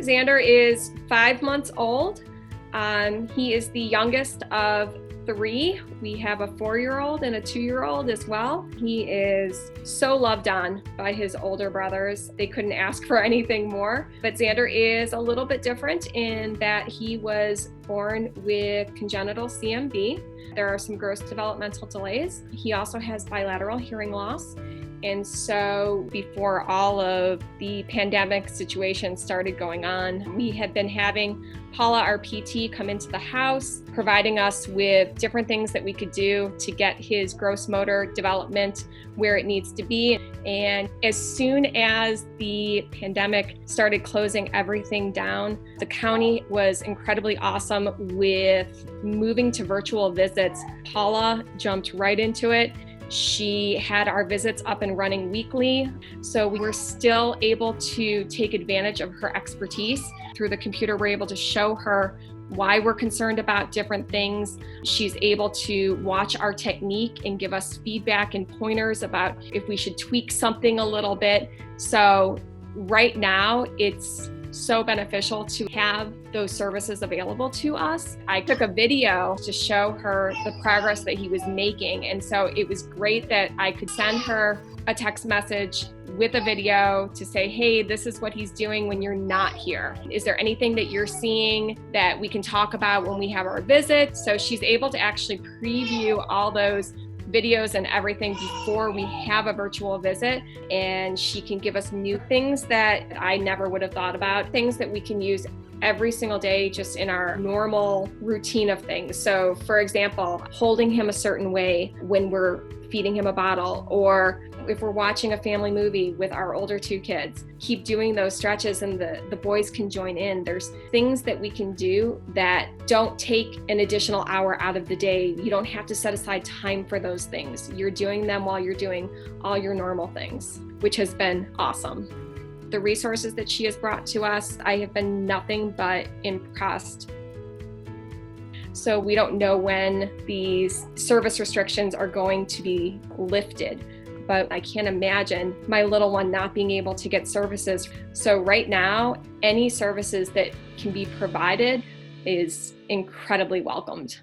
Xander is 5 months old. He is the youngest of 3. We have a 4-year-old and a 2-year-old as well. He is so loved on by his older brothers. They couldn't ask for anything more. But Xander is a little bit different in that he was born with congenital CMV. There are some gross developmental delays. He also has bilateral hearing loss. And so before all of the pandemic situation started going on, we had been having Paula, our PT, come into the house, providing us with different things that we could do to get his gross motor development where it needs to be. And as soon as the pandemic started closing everything down, the county was incredibly awesome with moving to virtual visits. Paula jumped right into it. She had our visits up and running weekly, so we were still able to take advantage of her expertise. Through the computer, we're able to show her why we're concerned about different things. She's able to watch our technique and give us feedback and pointers about if we should tweak something a little bit. So right now, it's so beneficial to have those services available to us. I took a video to show her the progress that he was making. And so it was great that I could send her a text message with a video to say, hey, this is what he's doing when you're not here. Is there anything that you're seeing that we can talk about when we have our visit? So she's able to actually preview all those videos and everything before we have a virtual visit, and she can give us new things that I never would have thought about, things that we can use every single day just in our normal routine of things. So for example, holding him a certain way when we're feeding him a bottle, or if we're watching a family movie with our older 2 kids, keep doing those stretches and the boys can join in. There's things that we can do that don't take an additional hour out of the day. You don't have to set aside time for those things. You're doing them while you're doing all your normal things, which has been awesome. The resources that she has brought to us, I have been nothing but impressed. So we don't know when these service restrictions are going to be lifted, but I can't imagine my little one not being able to get services. So right now, any services that can be provided is incredibly welcomed.